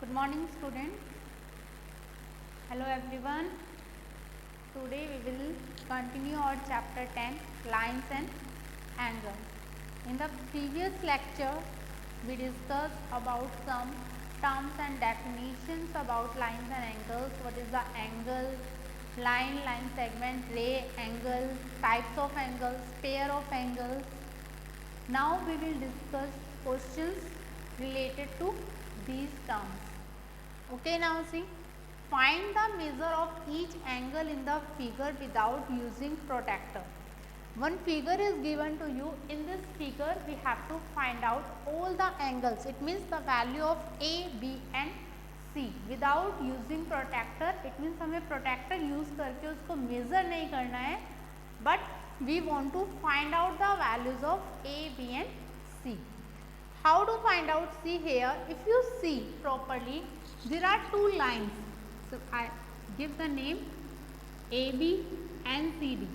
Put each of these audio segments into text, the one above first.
Good morning, students. Hello, everyone. Today we will continue our chapter 10, lines and angles. In the previous lecture, we discussed about some terms and definitions about lines and angles. What is the angle, line segment, ray, angle, types of angles, pair of angles. Now we will discuss questions related to these terms. Okay, now see, find the measure of each angle in the figure without using protractor. One figure is given to you. In this figure we have to find out all the angles. It means the value of A, B and C without using protractor. It means हमें protractor use करके उसको measure नहीं करना है, but we want to find out the values of A, B and C. How to find out? See here, if you see properly, there are two lines. So I give the name AB and CD.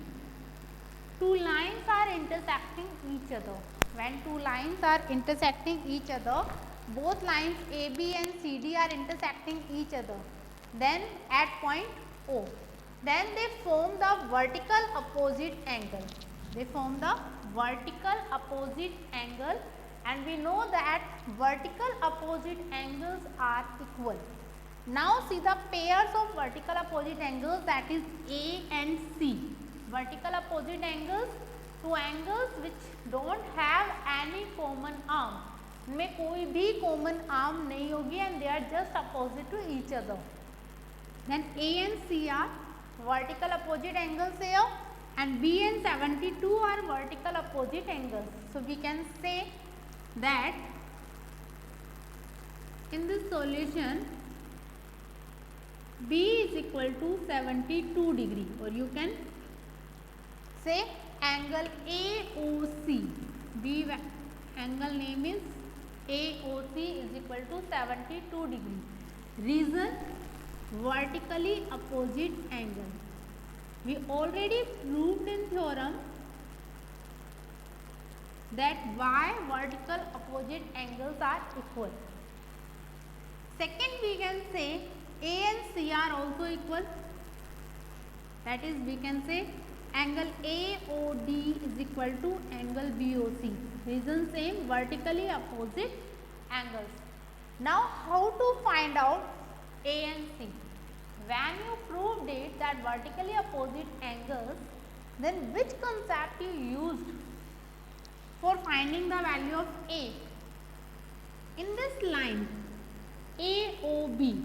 Two lines are intersecting each other. When two lines are intersecting each other, both lines AB and CD are intersecting each other. Then at point O, then they form the vertical opposite angle. They form the vertical opposite angle, and we know that vertical opposite angles are equal. Now see the pairs of vertical opposite angles, that is A and C. Vertical opposite angles, two angles which don't have any common arm. इनमें कोई भी common arm नहीं होगी and they are just opposite to each other. Then A and C are vertical opposite angles here, and B and 72 are vertical opposite angles. So we can say that in this solution B is equal to 72 degree, or you can say angle AOC. B angle name is AOC is equal to 72 degree. Reason, vertically opposite angle. We already proved in theorem that why vertical opposite angles are equal. Second, we can say A and C are also equal. That is, we can say angle AOD is equal to angle BOC. Reason same, vertically opposite angles. Now, how to find out A and C? When you proved it that vertically opposite angles, then which concept you used for finding the value of A? In this line AOB,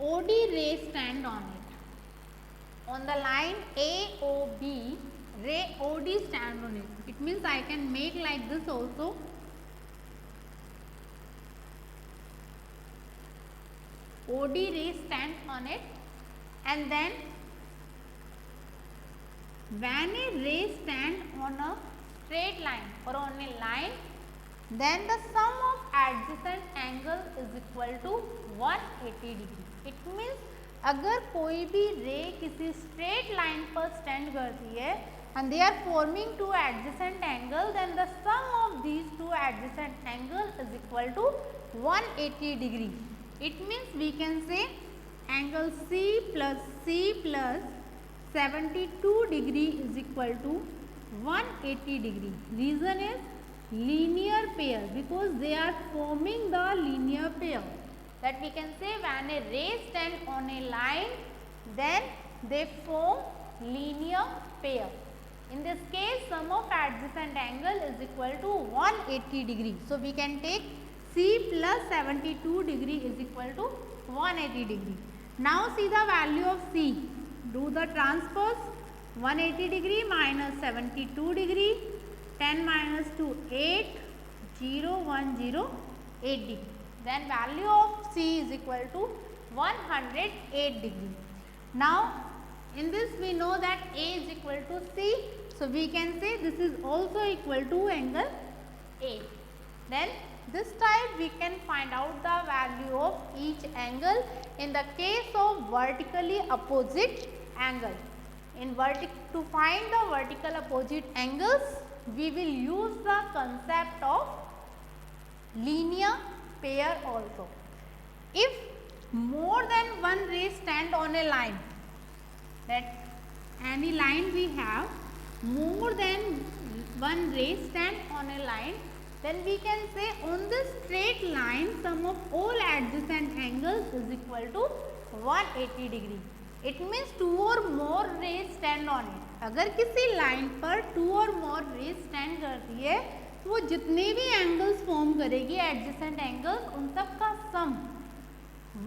OD ray stand on it. On the line AOB, ray OD stand on it. It means I can make like this also. OD ray stand on it, and then when a ray stand on a straight line or on a line, then the sum of adjacent angle is equal to 180 degree. It means अगर कोई भी रे किसी straight line पर stand करती है and they are forming two adjacent angle, then the sum of these two adjacent angle is equal to 180 degree. It means we can say angle C plus 72 degree is equal to 180 degree. Reason is linear pair, because they are forming the linear pair. That we can say when a ray stand on a line, then they form linear pair. In this case, sum of adjacent angle is equal to 180 degree. So we can take C plus 72 degree is equal to 180 degree. Now see the value of C. Do the transpose. 180 degree minus 72 degree. 10 minus 2, 8, 0, 1, 0, 8 degree. Then value of C is equal to 108 degree. Now in this we know that A is equal to C. So we can say this is also equal to angle A. Then this type we can find out the value of each angle in the case of vertically opposite angle. To find the vertical opposite angles, we will use the concept of linear pair also. If more than one ray stand on a line, that any line we have, more than one ray stand on a line, then we can say on this straight line sum of all adjacent angles is equal to 180 degree. It means two or more rays stand on it. अगर किसी line पर to और मोर raise stand करती है तो वो जितने भी एंगल्स फॉर्म करेगी एडजेसेंट एंगल्स उन सब का सम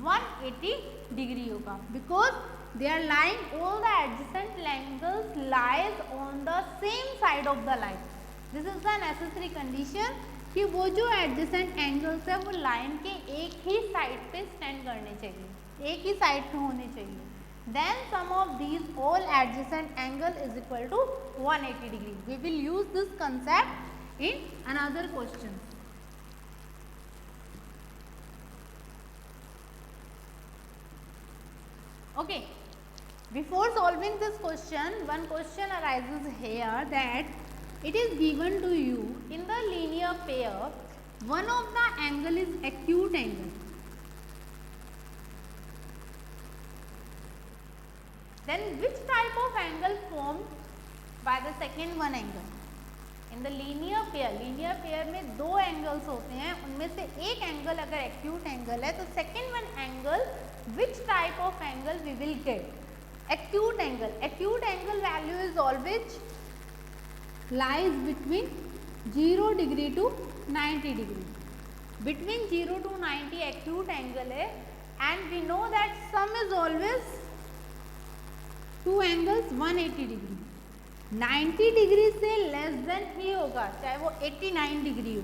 180 डिग्री होगा, because they are lying all the adjacent angles lies on the same side of the line. This is the necessary condition कि वो जो एडजेसेंट एंगल्स है वो लाइन के एक ही साइड पे स्टैंड करने चाहिए, एक ही साइड पे होने चाहिए. Then sum of these all adjacent angle is equal to 180 degree. We will use this concept in another question. Okay. Before solving this question, one question arises here that it is given to you in the linear pair, one of the angle is acute angle. Then which type of angle formed by the second one angle? In the linear pair में दो angles होते हैं, उनमें से एक angle अगर acute angle है तो second one angle which type of angle we will get? Acute angle value is always lies between 0 degree to 90 degree. Between 0 to 90 acute angle है, and we know that sum is always two angles 180 degree. 90 degree से less than ही होगा, चाहे वो 89 degree हो.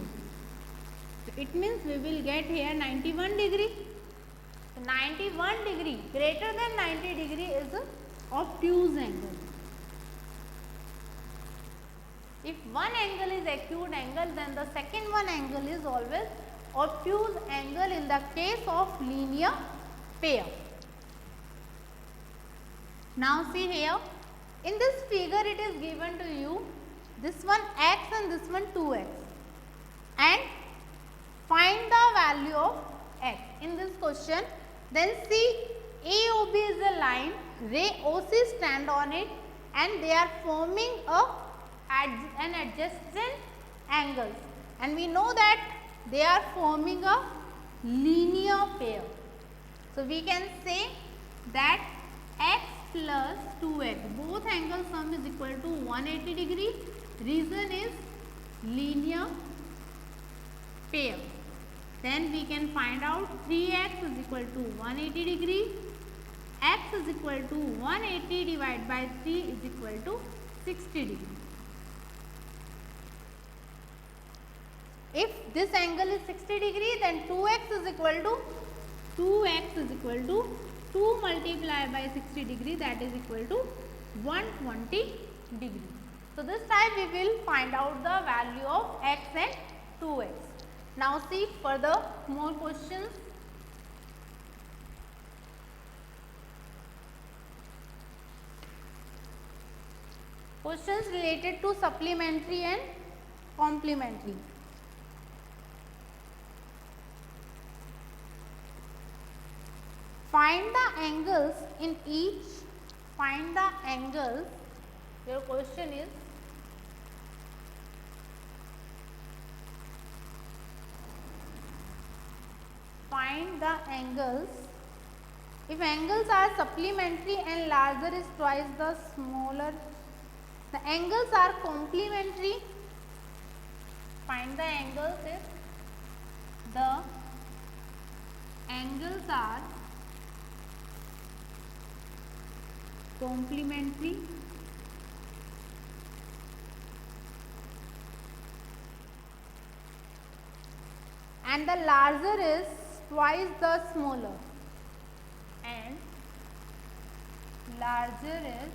तो it means we will get here 91 degree. 91 degree greater than 90 degree is obtuse angle. If one angle is acute angle then the second one angle is always obtuse angle in the case of linear pair. Now see here, in this figure it is given to you this one x and this one 2x, and find the value of x in this question. Then see, AOB is a line, ray OC stand on it, and they are forming an adjacent angles, and we know that they are forming a linear pair. So we can say that x plus 2x, both angle sum is equal to 180 degree. Reason is linear pair. Then we can find out 3x is equal to 180 degree. X is equal to 180 divided by 3 is equal to 60 degree. If this angle is 60 degree, then 2x is equal to 2 multiplied by 60 degree, that is equal to 120 degree. So this time we will find out the value of x and 2x. Now see further more questions. Questions related to supplementary and complementary. Find the angles in each, find the angles, your question is find the angles, if angles are supplementary and larger is twice the smaller, the angles are complementary, find the angles if the angles are complementary and the larger is twice the smaller, and larger is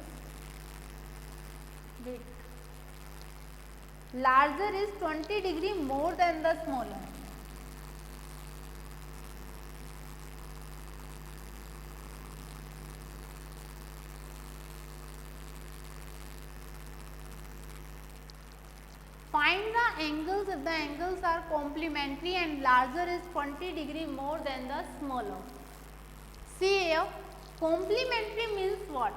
larger is 20 degree more than the smaller. find the angles if the angles are complementary and larger is 20 degree more than the smaller. See here, complementary means what?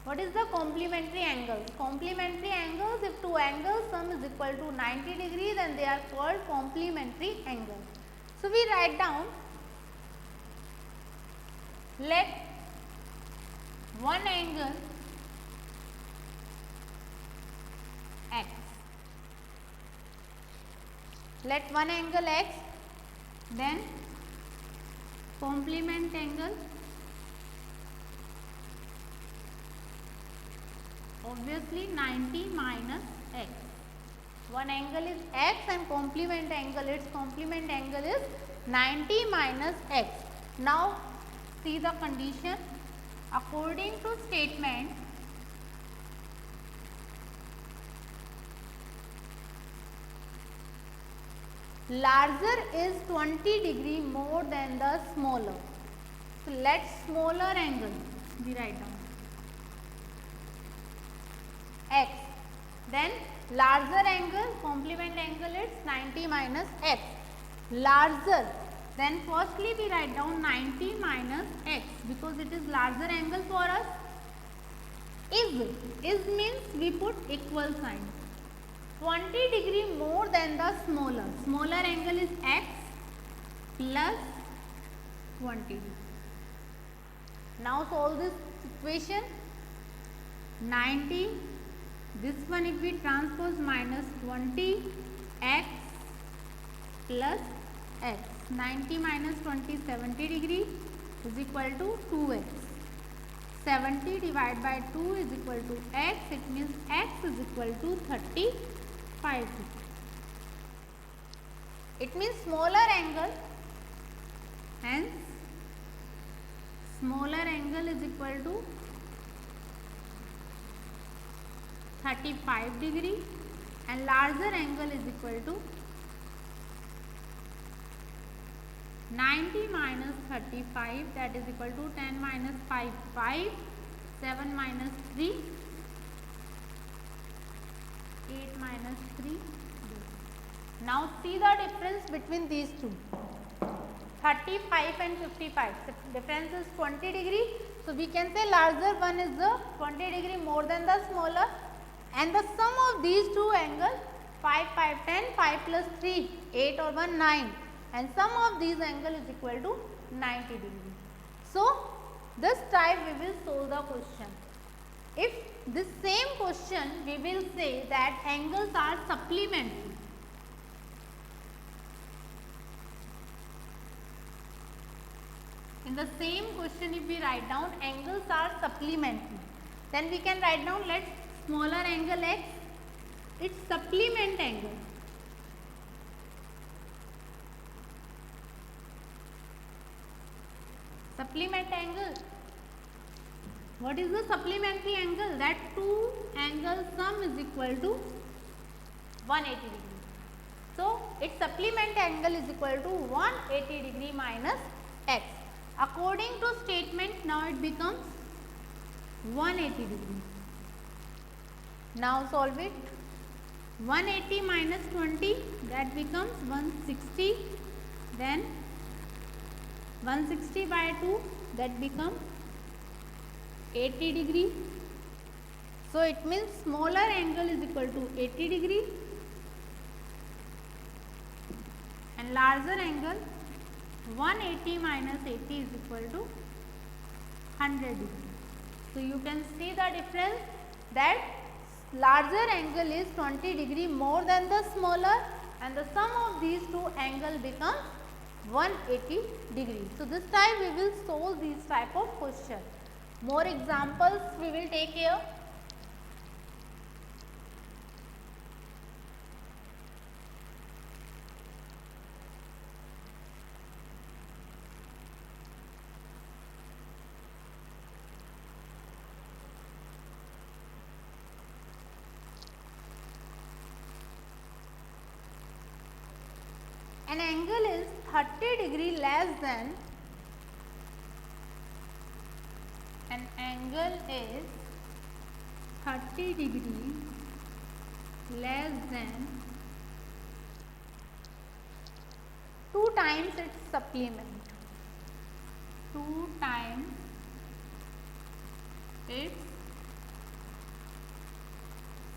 What is the complementary angle? Complementary angles, if two angles sum is equal to 90 degree, then they are called complementary angles. So we write down, let one angle x, let one angle x, then complement angle, obviously 90 minus x. One angle is x and complement angle, its complement angle is 90 minus x. Now see the condition. According to statement, larger is 20 degree more than the smaller. So let smaller angle be write down x, then larger angle, complement angle is 90 minus x. Larger, then firstly we write down 90 minus x because it is larger angle for us. Is means we put equal sign. 20 degree more than the smaller. Smaller angle is x plus 20. Now solve this equation. 90, this one if we transpose minus 20, x plus x. 90 minus 20, 70 degree is equal to 2x. 70 divided by 2 is equal to x. It means x is equal to 35 degree. It means smaller angle, hence smaller angle is equal to 35 degree and larger angle is equal to 90 minus 35, that is equal to 10 minus 5, 5, 7 minus 3, 8 minus 3. Now see the difference between these two. 35 and 55. The difference is 20 degree. So we can say larger one is the 20 degree more than the smaller. And the sum of these two angles, 5, 5, 10, 5 plus 3, 8 or 1, 9. And sum of these angle is equal to 90 degree. So this type we will solve the question. If this same question we will say that angles are supplementary. In the same question if we write down angles are supplementary, then we can write down let smaller angle x, its supplement angle. Supplement angle. What is the supplementary angle? That two angle sum is equal to 180 degree. So its supplement angle is equal to 180 degree minus x. According to statement, now it becomes 180 degree. Now solve it. 180 minus 20, that becomes 160. Then 160 by 2, that becomes 80 degree. So it means smaller angle is equal to 80 degree and larger angle 180 minus 80 is equal to 100 degree. So you can see the difference that larger angle is 20 degree more than the smaller and the sum of these two angle becomes 180 degree. So this time we will solve these type of question. More examples we will take here. An angle is 30 degree less than, an angle is 30 degree less than 2 times its supplement. 2 times its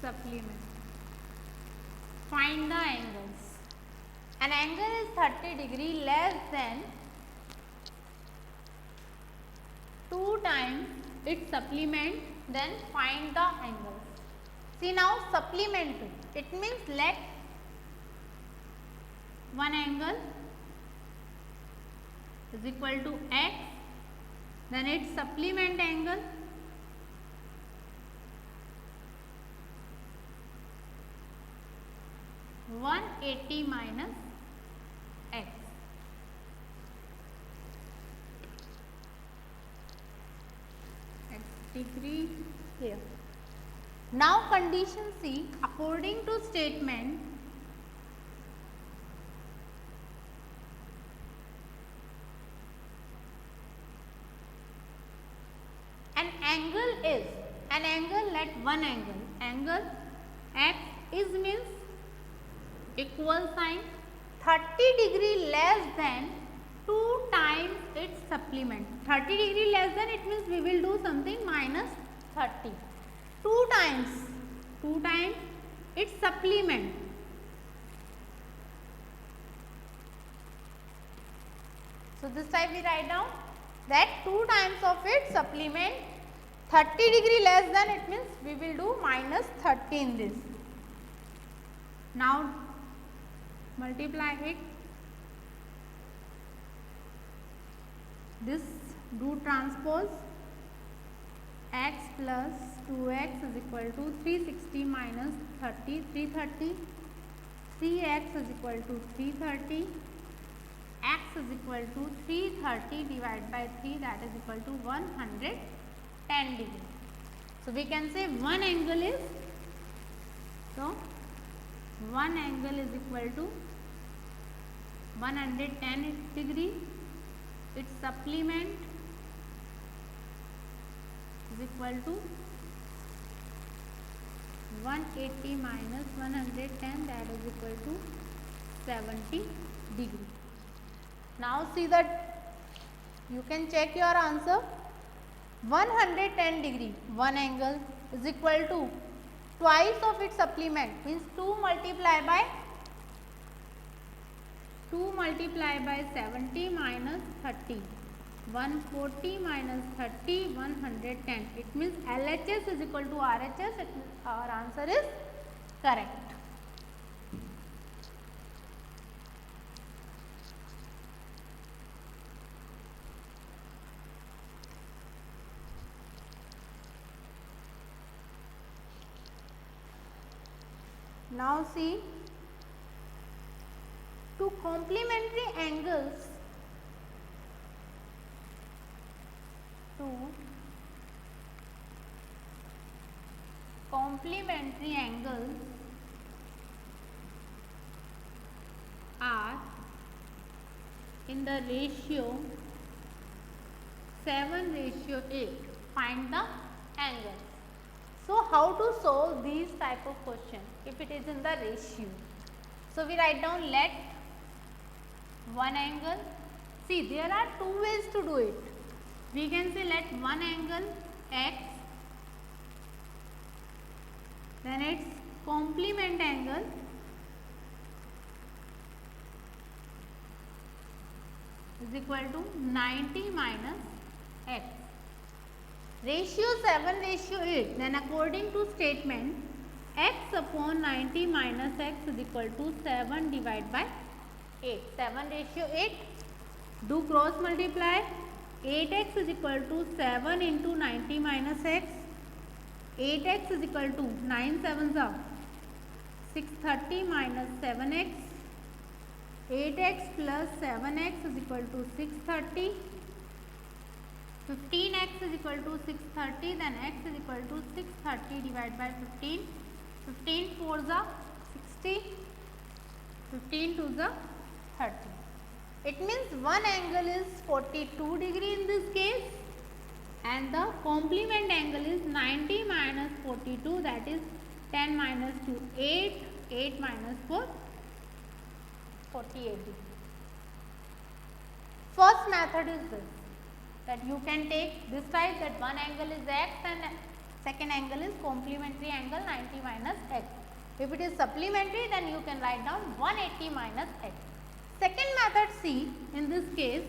supplement. Find the angles. An angle is 30 degree less than 2 times its supplement, then find the angles. See now, supplement 2. It means let one angle is equal to x, then its supplement angle (180 minus x). X degree here. Now condition C, according to statement an angle, let one angle x is means equal sign 30 degree less than 2 times its supplement. 30 degree less than, it means we will do something minus 30. 2 times its supplement. So this time we write down that 2 times of its supplement, 30 degree less than, it means we will do minus 30 in this. Now multiply it. This do transpose x plus 2x is equal to 360 minus 30, 330. 3x is equal to 330. X is equal to 330 divided by 3, that is equal to 110 degree. So we can say one angle is, so one angle is equal to 110 degree. Its supplement is equal to 180 minus 110, that is equal to 70 degree. Now see that you can check your answer. 110 degree, one angle is equal to twice of its supplement, means 2 multiply by 70 minus 30. 140 minus 30, 110. It means LHS is equal to RHS. It means our answer is correct. Now see, two complementary angles, are in the ratio 7:8. Find the angle. So how to solve these type of question if it is in the ratio? So we write down let one angle. See, there are two ways to do it. We can say let one angle x, then its complement angle is equal to 90 minus x. Ratio 7:8. Then according to statement, x upon 90 minus x is equal to 7 divided by 8. 7:8. Do cross multiply. 8x is equal to 7 into 90 minus x. 8x is equal to 9 sevens are 630 minus 7x. 8x plus 7x is equal to 630. 15x is equal to 630, then x is equal to 630 divided by 15. 15 4s are 60, 15 2s are 30. It means one angle is 42 degree in this case and the complement angle is 90 minus 42, that is 10 minus 2, 8, 8 minus 4, 48 degree. First method is this, that you can take this side, that one angle is x and second angle is complementary angle 90 minus x. If it is supplementary, then you can write down 180 minus x. Second method C, in this case,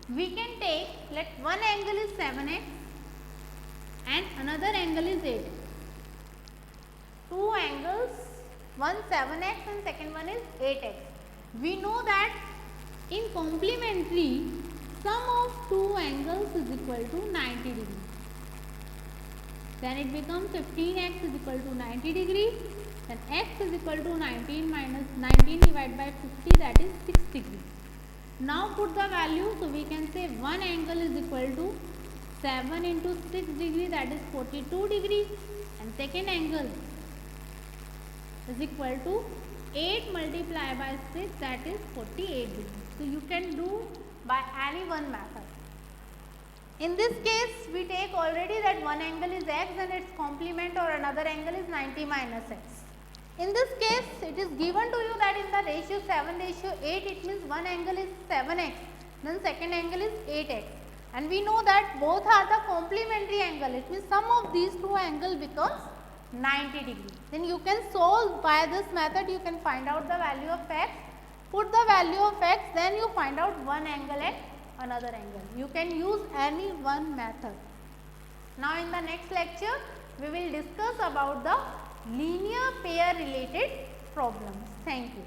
we can take, let one angle is 7x and another angle is 8x. Two angles, one 7x and second one is 8x. We know that in complementary, sum of two angles is equal to 90 degree. Then it becomes 15x is equal to 90 degree. Then x is equal to 19 minus 19 divided by 50, that is 6 degree. Now put the value, so we can say one angle is equal to 7 into 6 degree, that is 42 degree, and second angle is equal to 8 multiplied by 6, that is 48 degree. So you can do by any one method. In this case, we take already that one angle is x and its complement or another angle is 90 minus x. In this case, it is given to you that in the ratio 7:8, it means one angle is 7x, then second angle is 8x. And we know that both are the complementary angle. It means sum of these two angles becomes 90 degree. Then you can solve by this method, you can find out the value of x, put the value of x, then you find out one angle and another angle. You can use any one method. Now in the next lecture, we will discuss about the linear pair related problems. Thank you.